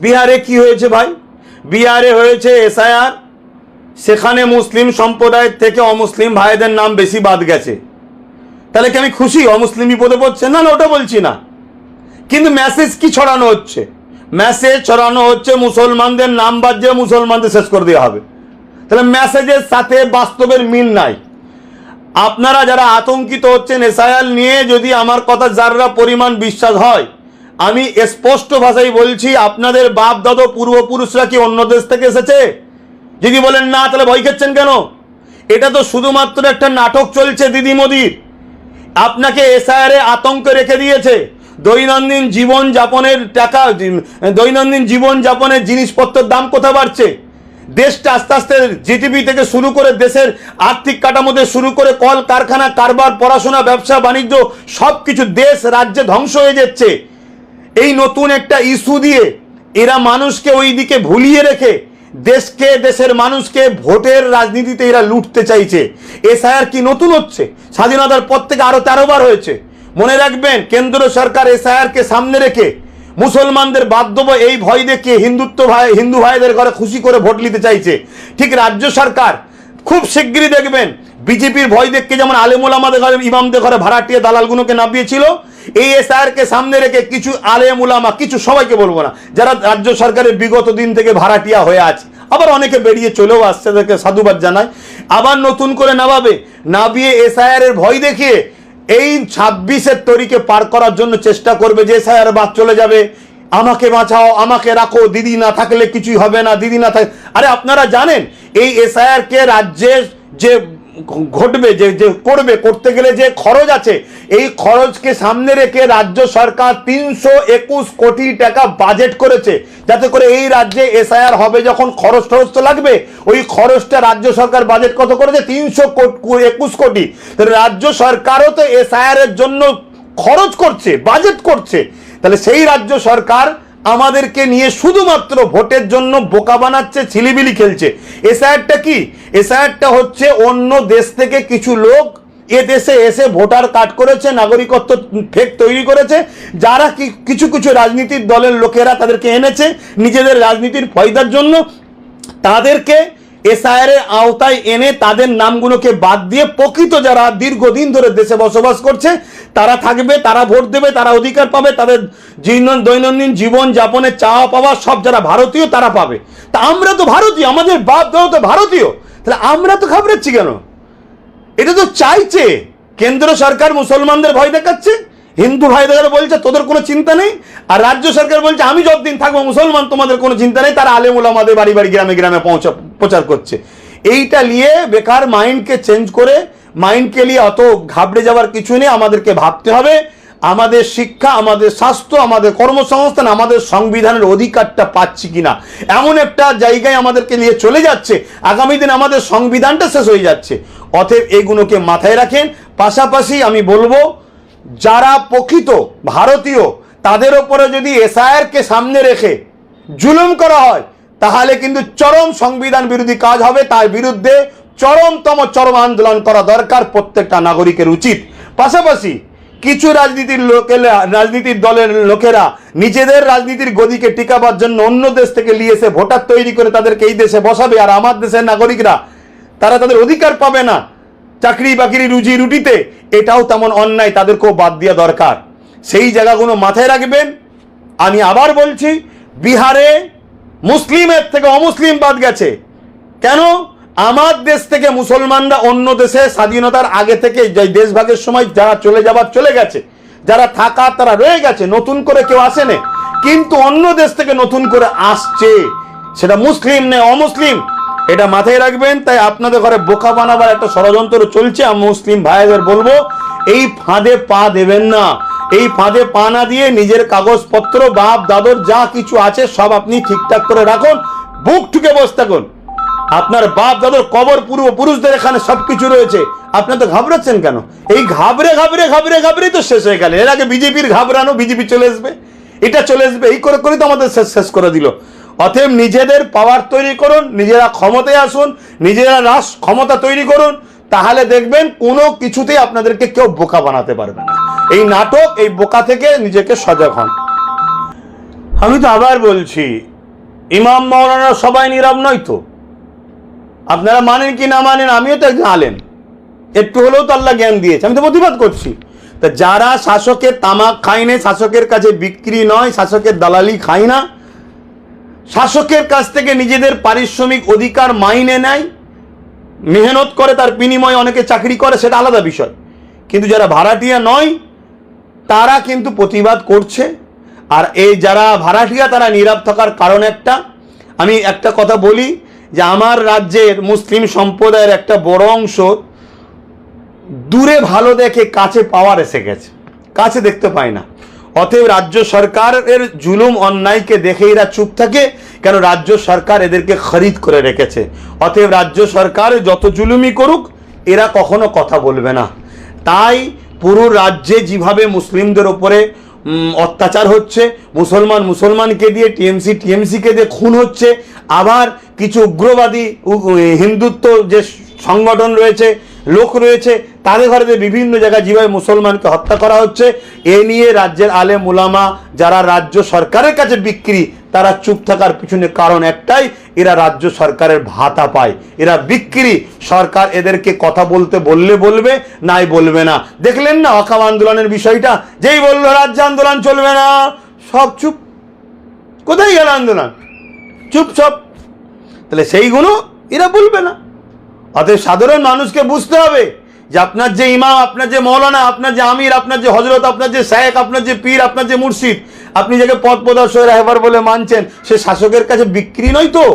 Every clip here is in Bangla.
বিহারে কি হয়েছে ভাই? বিহারে হয়েছে এসআইআর, সেখানে মুসলিম সম্প্রদায়ের থেকে অমুসলিম ভাইদের নাম বেশি বাদ গেছে। তাহলে কি আমি খুশি অমুসলিম বিপদে পড়ছে? না, ওটা বলছি না। কিন্তু মেসেজ কি ছড়ানো হচ্ছে? মেসেজ ছড়ানো হচ্ছে মুসলমানদের নাম বাদ দিয়ে মুসলমানদের শেষ করে দেওয়া হবে। তাহলে মেসেজের সাথে বাস্তবের মিল নাই। আপনারা যারা আতঙ্কিত হচ্ছেন এসআইআর নিয়ে, যদি আমার কথা যারা পরিমাণ বিশ্বাস হয়, আমি স্পষ্ট ভাষায় বলছি, আপনাদের বাপ দাদা পূর্বপুরুষরা কি অন্য দেশ থেকে এসেছে? যদি বলেন না, তাহলে ভয় খাচ্ছেন কেন? এটা তো শুধুমাত্র একটা নাটক চলছে দিদি মোদির। আপনাকে এসআইআর আতঙ্কে রেখে দিয়েছে। দৈনন্দিন জীবন যাপনের টাকা, দৈনন্দিন জীবন যাপনের জিনিসপত্রের দাম কোথায় বাড়ছে? দেশটা আস্তে আস্তে জিডিপি থেকে শুরু করে দেশের আর্থিক কাঠামো থেকে শুরু করে কল কারখানা, কারবার, পড়াশোনা, ব্যবসা বাণিজ্য সব কিছু দেশ রাজ্যে ধ্বংস হয়ে যাচ্ছে। এই নতুন একটা ইস্যু দিয়ে এরা মানুষকে ওই দিকে ভুলিয়ে রেখে দেশকে, দেশের মানুষকে ভোটের রাজনীতিতে এরা লুটতে চাইছে। এসআইআর কি নতুন হচ্ছে? স্বাধীনতার পর থেকে আরো 13 বার হয়েছে। মনে রাখবেন, কেন্দ্র সরকার এসআইআর কে সামনে রেখে মুসলমানদের বাধ্যব এই ভয় দেখিয়ে হিন্দু ভাইদের ঘরে খুশি করে ভোট নিতে চাইছে। ঠিক রাজ্য সরকার খুব শিগগিরই দেখবেন বিজেপির ভয় দেখে যেমন আলেমুল আমাদের ঘরে, ইমামদের ঘরে ভাড়াটিয়া দালালগুলোকে নামিয়েছিল, এই এসআইআর কে সামনে রেখে কিছু আলেম উলামা, কিছু সবাইকে বলবো না, যারা রাজ্য সরকারের বিগত দিন থেকে ভাড়াটিয়া হয়ে আছে, আবার অনেকে বেরিয়ে চলেও আসছে, তাদেরকে সাধুবাদ জানায়, আবার নতুন করে নামিয়ে এসআইআর এর ভয় দেখিয়ে এই 26-এর তরিকে পার করার জন্য চেষ্টা করবে যে এসআইআর বাদ চলে যাবে, আমাকে বাঁচাও, আমাকে রাখো, দিদি না থাকলে কিছুই হবে না, দিদি না থাকলে। আরে আপনারা জানেন এই এসআইআর কে রাজ্যে যে ঘটবে, যে করতে গেলে যে খরচ আছে, এই খরচকে সামনে রেখে রাজ্য সরকার 321 কোটি টাকা বাজেট করেছে, যাতে করে এই রাজ্যে এসআইআর হবে যখন খরচ তো লাগবে, ওই খরচটা রাজ্য সরকার বাজেট কত করেছে? 321 কোটি। রাজ্য সরকারও তো এসআইআর এর জন্য খরচ করছে, বাজেট করছে। তাহলে সেই রাজ্য সরকার আমাদেরকে নিয়ে শুধুমাত্র ভোটের জন্য বোকা বানাচ্ছে, ছিলিবিলি খেলছে। এসআইআরটা কি? এসআইআরটা হচ্ছে অন্য দেশ থেকে কিছু লোক এ দেশে এসে ভোটার কার্ড করেছে, নাগরিকত্ব ফেক তৈরি করেছে, যারা কিছু কিছু রাজনীতির দলের লোকেরা তাদেরকে এনেছে নিজেদের রাজনীতির ফায়দার জন্য। তাদেরকে এসআইআর এর আওতায় এনে তাদের নামগুলোকে বাদ দিয়ে প্রকৃত যারা দীর্ঘদিন ধরে দেশে বসবাস করছে তারা থাকবে, তারা ভোট দেবে, তারা অধিকার পাবে, তাদের দৈনন্দিন জীবন যাপনের চাওয়া পাওয়া সব যারা ভারতীয় তারা পাবে। তা আমরা তো ভারতীয়, আমাদের বাপ দাদা তো ভারতীয়, তাহলে আমরা তো ঘাবড়াচ্ছি কেন? এটা তো চাইছে কেন্দ্র সরকার মুসলমানদের ভয় দেখাচ্ছে, হিন্দু ভাইদের বলছে তোদের কোনো চিন্তা নেই, আর রাজ্য সরকার বলছে আমি যতদিন থাকবো মুসলমান তোমাদের কোনো চিন্তা নেই। তারা আলেম ওলামাদের বাড়ি বাড়ি গ্রামে গ্রামে প্রচার করছে। এইটা নিয়ে বেকার মাইন্ডকে চেঞ্জ করে, মাইন্ডকে নিয়ে অত ঘাবড়ে যাওয়ার কিছু নেই। আমাদেরকে ভাবতে হবে আমাদের শিক্ষা, আমাদের স্বাস্থ্য, আমাদের কর্মসংস্থান, আমাদের সংবিধানের অধিকারটা পাচ্ছি কিনা। এমন একটা জায়গায় আমাদেরকে নিয়ে চলে যাচ্ছে, আগামী দিন আমাদের সংবিধানটা শেষ হয়ে যাচ্ছে। অতএব এগুলোকে মাথায় রাখেন। পাশাপাশি আমি বলবো যারা প্রকৃত ভারতীয় তাদের উপরে যদি এসআইআর কে সামনে রেখে জুলুম করা হয় তাহলে কিন্তু চরম সংবিধান বিরোধী কাজ হবে। তার বিরুদ্ধে চরম আন্দোলন করা দরকার, প্রত্যেকটা নাগরিকের উচিত। পাশাপাশি কিছু রাজনীতির দলের লোকেরা নিজেদের রাজনীতির গদিকে টিকাবার জন্য অন্য দেশ থেকে নিয়ে এসে ভোটার তৈরি করে তাদেরকে এই দেশে বসাবে, আর আমার দেশের নাগরিকরা তারা তাদের অধিকার পাবে না চাকরি বাকরি রুজি রুটিতে, এটাও তেমন অন্যায়, তাদেরকেও বাদ দেওয়া দরকার। সেই জায়গাগুলো মাথায় রাখবেন। আমি আবার বলছি, বিহারে মুসলিমের থেকে অমুসলিম বাদ গেছে কেন? আমার দেশ থেকে মুসলমানরা অন্য দেশে স্বাধীনতার আগে থেকে দেশভাগের সময় যারা চলে গেছে, যারা থাকা তারা রয়ে গেছে, নতুন করে কেউ আসেনি। কিন্তু অন্য দেশ থেকে নতুন করে আসছে, সেটা মুসলিম নেই অমুসলিম, এটা মাথায় রাখবেন। তাই আপনাদের ঘরে বোকা বানাবার একটা ষড়যন্ত্র চলছে। আমি মুসলিম ভাইদের বলবো এই ফাঁদে পা দেবেন না। এই ফাঁদে পা না দিয়ে নিজের কাগজপত্র, বাপ দাদর যা কিছু আছে সব আপনি ঠিকঠাক করে রাখুন, বুক ঠুকে বসে থাকুন। আপনার বাপ দাদর কবর পূর্বপুরুষদের এখানে সবকিছু রয়েছে, আপনি তো ঘাবড়াচ্ছেন কেন? এই ঘাবড়ে তো শেষ হয়ে গেল। এর আগে বিজেপির ঘাবড়ানো, বিজেপি চলে আসবে, এটা চলে আসবে, এই করে তো আমাদের শেষ করে দিল। অতএব নিজেদের পাওয়ার তৈরি করুন, নিজেরা ক্ষমতায় আসুন, নিজেরা রাষ্ট্র ক্ষমতা তৈরি করুন, তাহলে দেখবেন কোনো কিছুতেই আপনাদেরকে কেউ বোকা বানাতে পারবে না। এই নাটক, এই বোকা থেকে নিজেকে সজাগ হন। আমি তো আবার বলছি, ইমাম মাওলানা সবাই নীরব নয় তো? আপনারা মানেন কি না মানেন, আমিও তো একজন আলেম, একটু হলেও তো আল্লাহ জ্ঞান দিয়েছে, আমি তো প্রতিবাদ করছি। তা যারা শাসকের তামাক খায় না, শাসকের কাছে বিক্রি নয়, শাসকের দালালি খায় না, শাসকের কাছ থেকে নিজেদের পারিশ্রমিক অধিকার মাইনে নেয়, মেহনত করে, তার বিনিময়ে অনেকে চাকরি করে, সেটা আলাদা বিষয়। কিন্তু যারা ভাড়াটিয়া নয় তারা কিন্তু প্রতিবাদ করছে। আর এই যারা ভাড়াটিয়া তারা নীরব থাকার কারণ একটা, আমি একটা কথা বলি যে আমার রাজ্যের মুসলিম সম্প্রদায়ের একটা বড় অংশ দূরে ভালো দেখে কাছে পাওয়ার এসে গেছে, কাছে দেখতে পায় না। অতএব রাজ্য সরকারের জুলুম অন্যায়কে দেখে এরা চুপ থাকে, কেন রাজ্য সরকার এদেরকে খরিদ করে রেখেছে। অতএব রাজ্য সরকার যত জুলুমি করুক এরা কখনো কথা বলবে না। তাই পুরো রাজ্যে যেভাবে মুসলিমদের ওপরে অত্যাচার হচ্ছে, মুসলমানকে দিয়ে টিএমসিকে দিয়ে খুন হচ্ছে, আবার কিছু উগ্রবাদী হিন্দুত্ব যে সংগঠন রয়েছে, লোক রয়েছে, তাদের ঘরে বিভিন্ন জায়গায় যেভাবে মুসলমানকে হত্যা করা হচ্ছে, এ নিয়ে রাজ্যের আলেম উলামা যারা রাজ্য সরকারের কাছে বিক্রি, তারা চুপ থাকার পিছনে কারণ একটাই, এরা রাজ্য সরকারের ভাতা পায়, এরা বিক্রি। সরকার এদেরকে কথা বলতে বললে বলবে, নাই বলবে না। দেখলেন না ওয়াকফ আন্দোলনের বিষয়টা, যেই বললো রাজ্য আন্দোলন চলবে না, সব চুপ। কোথায় গেল আন্দোলন? চুপ সব। তাহলে সেইগুলো এরা বলবে না। অতএব সাধারণ মানুষকে বুঝতে হবে যে আপনার যে ইমাম, আপনার যে মৌলানা, আপনার যে আমির, আপনার যে হজরত, আপনার যে শায়েখ, আপনার যে পীর, আপনার যে মুর্শিদ, আপনি যাকে পথ প্রদর্শক রাহবার বলে মানছেন, সে শাসকের কাছে বিক্রি নয় তো?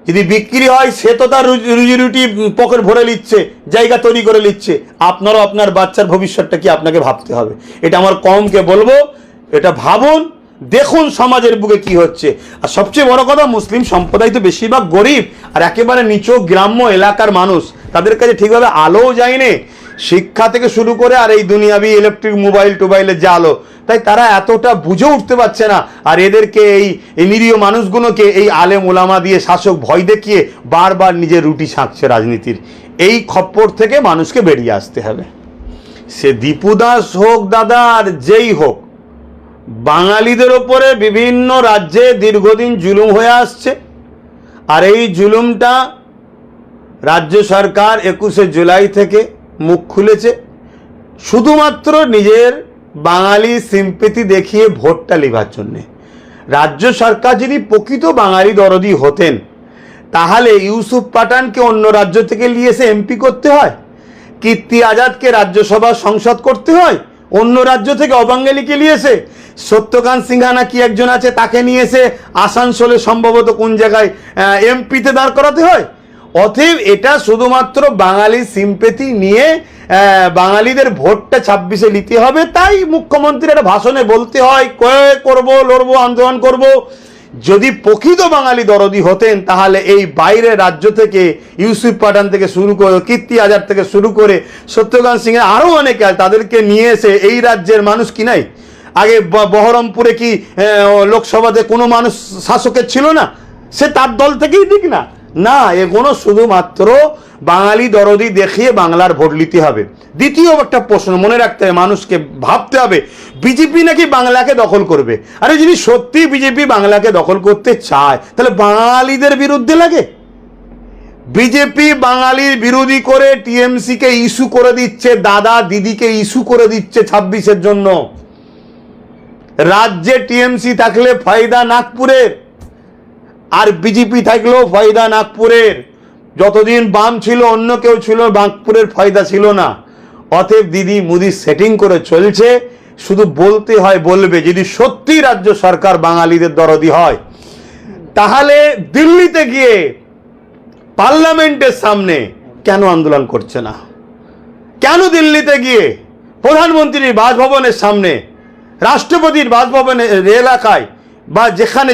যদি বিক্রি হয় সে তো তার রুজি রুটি পকেট ভরে নিচ্ছে, জায়গা তৈরি করে নিচ্ছে। আপনারও আপনার বাচ্চার ভবিষ্যৎটা কি আপনাকে ভাবতে হবে। এটা আমার কমকে বলবো, এটা ভাবুন, দেখুন সমাজের বুকে কি হচ্ছে। আর সবচেয়ে বড় কথা, মুসলিম সম্প্রদায় তো বেশিরভাগ গরিব আর একেবারে নিচু গ্রাম্য এলাকার মানুষ, তাদের কাছে ঠিকভাবে আলোও যায়নি, শিক্ষা থেকে শুরু করে আর এই দুনিয়াবি ইলেকট্রিক মোবাইলের যে আলো, তাই তারা এতটা বুঝে উঠতে পারছে না। আর এদেরকে এই নিরীহ মানুষগুলোকে এই আলেম ওলামা দিয়ে শাসক ভয় দেখিয়ে বারবার নিজের রুটি ছাঁকছে রাজনীতির। এই খপ্পর থেকে মানুষকে বেরিয়ে আসতে হবে। সে দীপু দাস হোক দাদা, আর যেই হোক, বাঙালিদের ওপরে বিভিন্ন রাজ্যে দীর্ঘদিন জুলুম হয়ে আসছে। আর এই জুলুমটা রাজ্য সরকার 21শে জুলাই থেকে মুখ খুলেছে শুধুমাত্র নিজের বাঙালি সিম্পেথি দেখিয়ে ভোটটা নেবার জন্যে। রাজ্য সরকার যদি প্রকৃত বাঙালি দরদি হতেন, তাহলে ইউসুফ পাঠানকে অন্য রাজ্য থেকে নিয়ে এসে এমপি করতে হয়, কীর্তি আজাদকে রাজ্যসভা সংসদ করতে হয় অন্য রাজ্য থেকে, অবাঙালিকে নিয়ে এসে, সত্যকান্ত সিনহা নাকি একজন আছে, তাকে নিয়ে এসে আসানসোলে সম্ভবত কোন জায়গায় এমপিতে দাঁড় করাতে হয়। অতএব এটা শুধুমাত্র বাঙালি সিম্পেথি নিয়ে বাঙালিদের ভোটটা 26-এ নিতে হবে, তাই মুখ্যমন্ত্রীর একটা ভাষণে বলতে হয় করবো, লড়বো, আন্দোলন করব। যদি প্রকৃত বাঙালি দরদি হতেন, তাহলে এই বাইরের রাজ্য থেকে ইউসুফ পাঠান থেকে শুরু করে, কীর্তি আজাদ থেকে শুরু করে, সত্যকান্ত সিংহ আরও অনেকে আছে, তাদেরকে নিয়ে এসে এই রাজ্যের মানুষ কি নাই? আগে বহরমপুরে কি লোকসভাতে কোনো মানুষ শাসকের ছিল না? সে তার দল থেকেই দিক না, না, এগুলো শুধুমাত্র বাঙালি দরদি দেখিয়ে বাংলার ভোট নিতে হবে। দ্বিতীয় একটা প্রশ্ন মনে রাখতে হবে, মানুষকে ভাবতে হবে, বিজেপি নাকি বাংলাকে দখল করবে। আরে যদি সত্যি বিজেপি বাংলাকে দখল করতে চায়, তাহলে বাঙালিদের বিরুদ্ধে লাগে। বিজেপি বাঙালির বিরোধী করে টিএমসিকে ইস্যু করে দিচ্ছে, দাদা দিদিকে ইস্যু করে দিচ্ছে 26-এর জন্য। রাজ্যে টিএমসি থাকলে ফায়দা নাগপুরের, আর বিজেপি থাকলেও ফায়দা নাগপুরের। যতদিন বাম ছিল, অন্য কেউ ছিল, নাগপুরের ফায়দা ছিল না। অতএব দিদি মোদি সেটিং করে চলছে, শুধু বলতে হয়, বলবে। যদি সত্যি রাজ্য সরকার বাঙালিদের দরদি হয়, তাহলে দিল্লিতে গিয়ে পার্লামেন্টের সামনে কেন আন্দোলন করছে না? কেন দিল্লিতে গিয়ে প্রধানমন্ত্রীর বাসভবনের সামনে, রাষ্ট্রপতির বাসভবনের এলাকায়, বা যেখানে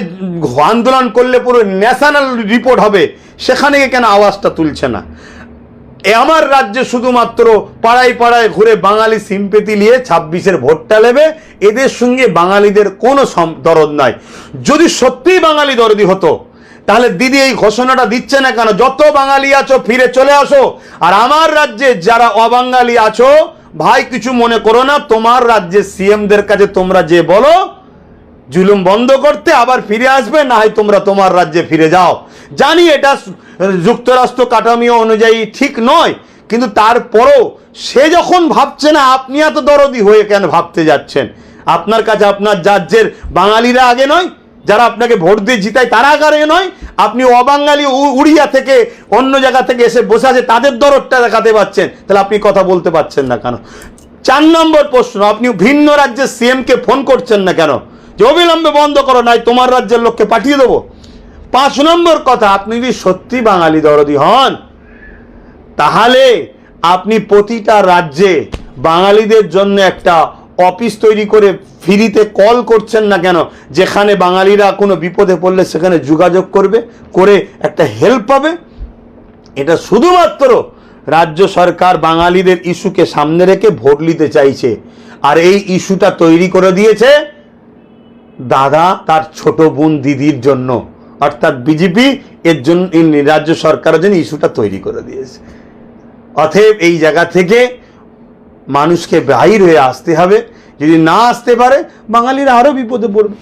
আন্দোলন করলে পুরো ন্যাশনাল রিপোর্ট হবে, সেখানে কেন আওয়াজটা তুলছে না? আমার রাজ্যে শুধুমাত্র পাড়ায় পাড়ায় ঘুরে বাঙালি সিম্পেথি নিয়ে 26-এর ভোটটা নেবে, এদের সঙ্গে বাঙালিদের কোনো দরদ নাই। যদি সত্যিই বাঙালি দরদি হতো, তাহলে দিদি এই ঘোষণাটা দিচ্ছে না কেন? যত বাঙালি আছো ফিরে চলে আসো। আর আমার রাজ্যে যারা অবাঙালি আছো, ভাই কিছু মনে করো না, তোমার রাজ্যে সিএমদের কাছে তোমরা যে বলো, জুলুম বন্ধ করতে, আবার ফিরে আসবে, না হয় তোমরা তোমার রাজ্যে ফিরে যাও। জানি এটা যুক্তরাষ্ট্র কাঠামো অনুযায়ী ঠিক নয়, কিন্তু তারপরও সে যখন ভাবছে না, আপনি এত দরদি হয়ে কেন ভাবতে যাচ্ছেন? আপনার কাছে আপনার রাজ্যের বাঙালিরা আগে নয়? যারা আপনাকে ভোট দিয়ে জিতায় তারা আগে নয়? আপনি অবাঙালি উড়িয়া থেকে অন্য জায়গা থেকে এসে বসে আছে, তাদের দরদটা দেখাতে পাচ্ছেন, তাহলে আপনি কথা বলতে পারছেন না কেন? 4 নম্বর প্রশ্ন, আপনি ভিন্ন রাজ্যের সিএমকে ফোন করছেন না কেন যে অবিলম্বে বন্ধ করো, নাই তোমার রাজ্যের লোককে পাঠিয়ে দেবো? 5 নম্বর কথা, আপনি যদি সত্যি বাঙালি দরদি হন, তাহলে আপনি প্রতিটা রাজ্যে বাঙালিদের জন্য একটা অফিস তৈরি করে ফ্রিতে কল করছেন না কেন, যেখানে বাঙালিরা কোনো বিপদে পড়লে সেখানে যোগাযোগ করবে, করে একটা হেল্প পাবে? এটা শুধুমাত্র রাজ্য সরকার বাঙালিদের ইস্যুকে সামনে রেখে ভোট নিতে চাইছে। আর এই ইস্যুটা তৈরি করে দিয়েছে দাদা তার ছোট বোন দিদির জন্য, অর্থাৎ বিজেপি এর জন্য, রাজ্য সরকারের জন্য ইস্যুটা তৈরি করে দিয়েছে। অতএব এই জায়গা থেকে মানুষকে বাহির হয়ে আসতে হবে। যদি না আসতে পারে, বাঙালিরা আরো বিপদে পড়বে।